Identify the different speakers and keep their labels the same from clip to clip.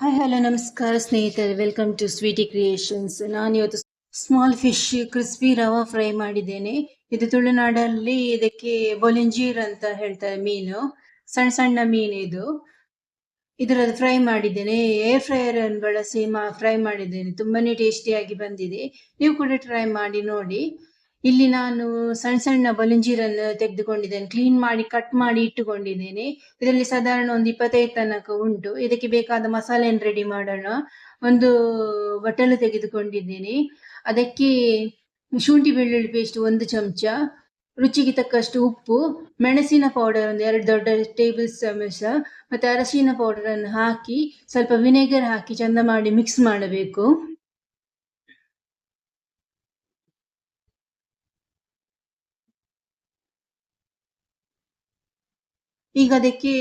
Speaker 1: Hi hello ನಮಸ್ಕಾರ ಸ್ನೇಹಿತರೆ, welcome to Sweety creations. ನಾನು ಇವತ್ತು small fish crispy rava fry ಮಾಡಿದ್ದೇನೆ. ಇದು ತುಳುನಾಡಲ್ಲಿ ಇದಕ್ಕೆ ಬೊಲಿಂಜೀರ್ ಅಂತ ಹೇಳ್ತಾರೆ. ಮೀನು, ಸಣ್ಣ ಸಣ್ಣ ಮೀನು. ಇದರ ಫ್ರೈ ಮಾಡಿದ್ದೇನೆ. ಏರ್ ಫ್ರೈಯರ್ ಅನ್ನು ಬಳಸಿ ಫ್ರೈ ಮಾಡಿದ್ದೇನೆ. ತುಂಬಾನೇ ಟೇಸ್ಟಿಯಾಗಿ ಬಂದಿದೆ. ನೀವು ಕೂಡ ಟ್ರೈ ಮಾಡಿ ನೋಡಿ. ಇಲ್ಲಿ ನಾನು ಸಣ್ಣ ಸಣ್ಣ ಬಲುಂಜೀರನ್ನು ತೆಗೆದುಕೊಂಡಿದ್ದೇನೆ. ಕ್ಲೀನ್ ಮಾಡಿ ಕಟ್ ಮಾಡಿ ಇಟ್ಟುಕೊಂಡಿದ್ದೇನೆ. ಇದರಲ್ಲಿ ಸಾಧಾರಣ ಒಂದು 25 ತನಕ ಉಂಟು. ಇದಕ್ಕೆ ಬೇಕಾದ ಮಸಾಲೆಯನ್ನು ರೆಡಿ ಮಾಡೋಣ. ಒಂದು ಬಟ್ಟಲು ತೆಗೆದುಕೊಂಡಿದ್ದೇನೆ. ಅದಕ್ಕೆ ಶುಂಠಿ ಬೆಳ್ಳುಳ್ಳಿ ಪೇಸ್ಟ್ 1 ಚಮಚ, ರುಚಿಗೆ ತಕ್ಕಷ್ಟು ಉಪ್ಪು, ಮೆಣಸಿನ ಪೌಡರ್ ಒಂದು 2 ದೊಡ್ಡ ಟೇಬಲ್ ಚಮಚ, ಮತ್ತೆ ಅರಶಿನ ಪೌಡರ್ ಅನ್ನು ಹಾಕಿ ಸ್ವಲ್ಪ ವಿನೆಗರ್ ಹಾಕಿ ಚಂದ ಮಾಡಿ ಮಿಕ್ಸ್ ಮಾಡಬೇಕು. ಈಗ ಅದಕ್ಕೆ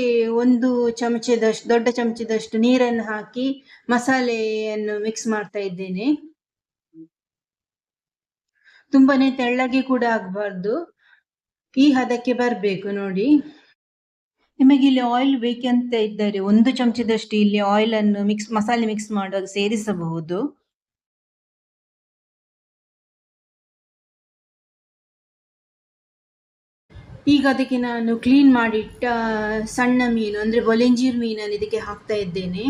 Speaker 1: 1 ಚಮಚದಷ್ಟು, ದೊಡ್ಡ ಚಮಚದಷ್ಟು ನೀರನ್ನು ಹಾಕಿ ಮಸಾಲೆಯನ್ನು ಮಿಕ್ಸ್ ಮಾಡ್ತಾ ಇದ್ದೇನೆ. ತುಂಬಾನೇ ತೆಳ್ಳಗೆ ಕೂಡ ಆಗಬಾರ್ದು, ಈ ಹದಕ್ಕೆ ಬರಬೇಕು ನೋಡಿ. ನಿಮಗೆ ಇಲ್ಲಿ ಆಯಿಲ್ ಬೇಕಂತ ಇದ್ದರೆ 1 ಚಮಚದಷ್ಟು ಇಲ್ಲಿ ಆಯಿಲ್ ಅನ್ನು ಮಸಾಲೆ ಮಿಕ್ಸ್ ಮಾಡುವಾಗ ಸೇರಿಸಬಹುದು. ಈಗ ಅದಕ್ಕೆ ನಾನು ಕ್ಲೀನ್ ಮಾಡಿಟ್ಟ ಸಣ್ಣ ಮೀನು ಅಂದ್ರೆ ಬೊಲೆಂಜೀರ್ ಮೀನನ್ನು ಇದಕ್ಕೆ ಹಾಕ್ತಾ ಇದ್ದೇನೆ.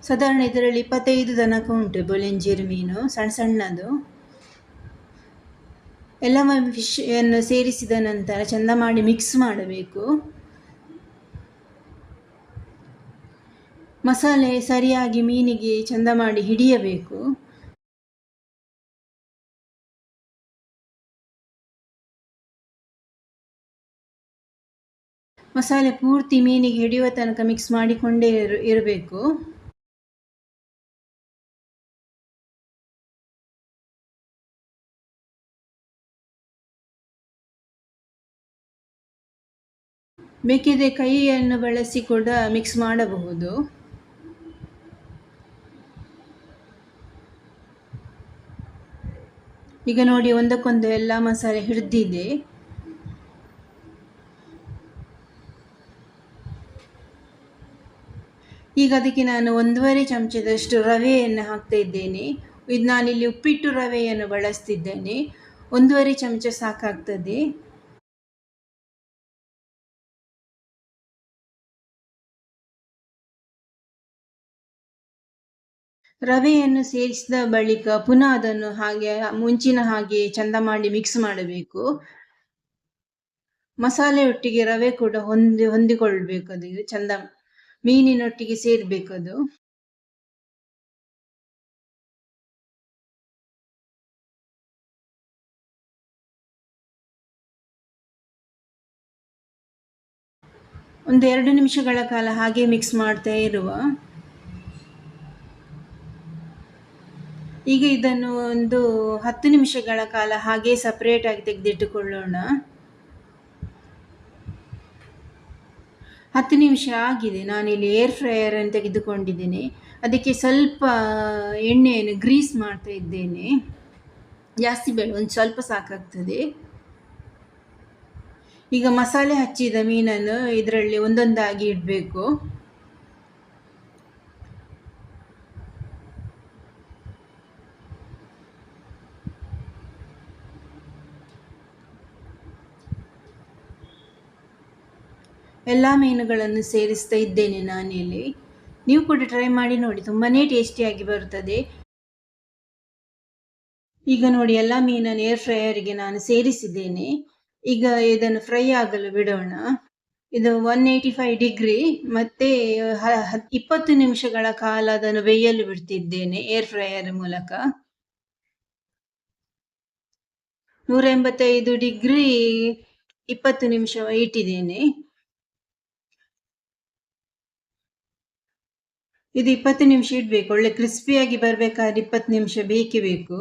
Speaker 1: ಸಾಧಾರಣ ಇದರಲ್ಲಿ 25 ತನಕ ಉಂಟು ಬೊಲೆಂಜೀರ್ ಮೀನು, ಸಣ್ಣ ಸಣ್ಣದು. ಎಲ್ಲ ಫಿಶ್ ಅನ್ನು ಸೇರಿಸಿದ ನಂತರ ಚಂದ ಮಾಡಿ ಮಿಕ್ಸ್ ಮಾಡಬೇಕು. ಮಸಾಲೆ ಸರಿಯಾಗಿ ಮೀನಿಗೆ ಚಂದ ಮಾಡಿ ಹಿಡಿಯಬೇಕು. ಮಸಾಲೆ ಪೂರ್ತಿ ಮೀನಿಗೆ ಹಿಡಿಯುವ ತನಕ ಮಿಕ್ಸ್ ಮಾಡಿಕೊಂಡೇ ಇರಬೇಕು. ಬೇಕಿದ್ರೆ ಕೈಯನ್ನು ಬಳಸಿ ಕೂಡ ಮಿಕ್ಸ್ ಮಾಡಬಹುದು. ಈಗ ನೋಡಿ, ಒಂದಕ್ಕೊಂದು ಎಲ್ಲ ಮಸಾಲೆ ಹಿಡಿದಿದೆ. ಈಗ ಅದಕ್ಕೆ ನಾನು 1.5 ಚಮಚದಷ್ಟು ರವೆಯನ್ನು ಹಾಕ್ತಾ ಇದ್ದೇನೆ. ಇದು ನಾನಿಲ್ಲಿ ಉಪ್ಪಿಟ್ಟು ರವೆಯನ್ನು ಬಳಸ್ತಿದ್ದೇನೆ. 1.5 ಚಮಚ ಸಾಕಾಗ್ತದೆ. ರವೆಯನ್ನು ಸೇರಿಸಿದ ಬಳಿಕ ಪುನಃ ಅದನ್ನು ಹಾಗೆ ಮುಂಚಿನ ಹಾಗೆ ಚಂದ ಮಾಡಿ ಮಿಕ್ಸ್ ಮಾಡಬೇಕು. ಮಸಾಲೆ ಒಟ್ಟಿಗೆ ರವೆ ಕೂಡ ಹೊಂದಿಕೊಳ್ಬೇಕು. ಅದು ಚಂದ ಮೀನಿನೊಟ್ಟಿಗೆ ಸೇರ್ಬೇಕದು. ಒಂದು 2 ನಿಮಿಷಗಳ ಕಾಲ ಹಾಗೆ ಮಿಕ್ಸ್ ಮಾಡ್ತಾ ಇರುವ. ಈಗ ಇದನ್ನು ಒಂದು 10 ನಿಮಿಷಗಳ ಕಾಲ ಹಾಗೆ ಸಪರೇಟ್ ಆಗಿ ತೆಗೆದಿಟ್ಟುಕೊಳ್ಳೋಣ. 10 ನಿಮಿಷ ಆಗಿದೆ. ನಾನಿಲ್ಲಿ ಏರ್ ಫ್ರೈಯರ್ ಅನ್ನು ತೆಗೆದುಕೊಂಡಿದ್ದೇನೆ. ಅದಕ್ಕೆ ಸ್ವಲ್ಪ ಎಣ್ಣೆಯನ್ನು ಗ್ರೀಸ್ ಮಾಡ್ತಾ ಇದ್ದೇನೆ. ಜಾಸ್ತಿ ಬೇಡ, ಒಂದು ಸ್ವಲ್ಪ ಸಾಕಾಗ್ತದೆ. ಈಗ ಮಸಾಲೆ ಹಚ್ಚಿದ ಮೀನನ್ನು ಇದರಲ್ಲಿ ಒಂದೊಂದಾಗಿ ಇಡಬೇಕು. ಎಲ್ಲ ಮೀನುಗಳನ್ನು ಸೇರಿಸ್ತಾ ಇದ್ದೇನೆ ನಾನಿಲ್ಲಿ. ನೀವು ಕೂಡ ಟ್ರೈ ಮಾಡಿ ನೋಡಿ, ತುಂಬಾನೇ ಟೇಸ್ಟಿಯಾಗಿ ಬರುತ್ತದೆ. ಈಗ ನೋಡಿ, ಎಲ್ಲ ಮೀನನ್ನು ಏರ್ ಫ್ರೈಯರ್ಗೆ ನಾನು ಸೇರಿಸಿದ್ದೇನೆ. ಈಗ ಇದನ್ನು ಫ್ರೈ ಆಗಲು ಬಿಡೋಣ. ಇದು 185 ಡಿಗ್ರಿ ಮತ್ತೆ 20 ನಿಮಿಷಗಳ ಕಾಲ ಅದನ್ನು ಬೇಯಲು ಬಿಡ್ತಿದ್ದೇನೆ ಏರ್ ಫ್ರೈಯರ್ ಮೂಲಕ. 185 ಡಿಗ್ರಿ 20 ನಿಮಿಷ ಇಟ್ಟಿದ್ದೇನೆ. ಇದು 20 ನಿಮಿಷ ಇಡಬೇಕು. ಒಳ್ಳೆ ಕ್ರಿಸ್ಪಿಯಾಗಿ ಬರಬೇಕಾದ್ರೆ 20 ನಿಮಿಷ ಬೇಕೇ ಬೇಕು.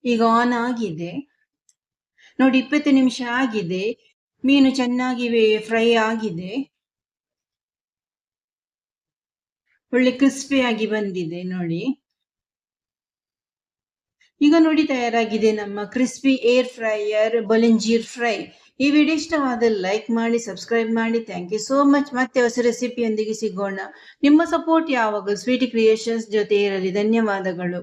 Speaker 1: ಈಗ ಆನ್ ಆಗಿದೆ ನೋಡಿ, 20 ನಿಮಿಷ ಆಗಿದೆ. ಮೀನು ಚೆನ್ನಾಗಿ ಫ್ರೈ ಆಗಿದೆ, ಒಳ್ಳೆ ಕ್ರಿಸ್ಪಿ ಆಗಿ ಬಂದಿದೆ ನೋಡಿ. ಈಗ ನೋಡಿ ತಯಾರಾಗಿದೆ ನಮ್ಮ ಕ್ರಿಸ್ಪಿ ಏರ್ ಫ್ರೈಯರ್ ಬೊಲಂಜೀರ್ ಫ್ರೈ. ಈ ವಿಡಿಯೋ ಇಷ್ಟವಾದಲ್ಲಿ ಲೈಕ್ ಮಾಡಿ, ಸಬ್ಸ್ಕ್ರೈಬ್ ಮಾಡಿ. Thank you so much. ಮತ್ತೆ ಹೊಸ ರೆಸಿಪಿಯೊಂದಿಗೆ ಸಿಗೋಣ. ನಿಮ್ಮ ಸಪೋರ್ಟ್ ಯಾವಾಗ ಸ್ವೀಟಿ ಕ್ರಿಯೇಷನ್ಸ್ ಜೊತೆ ಇರಲಿ. ಧನ್ಯವಾದಗಳು.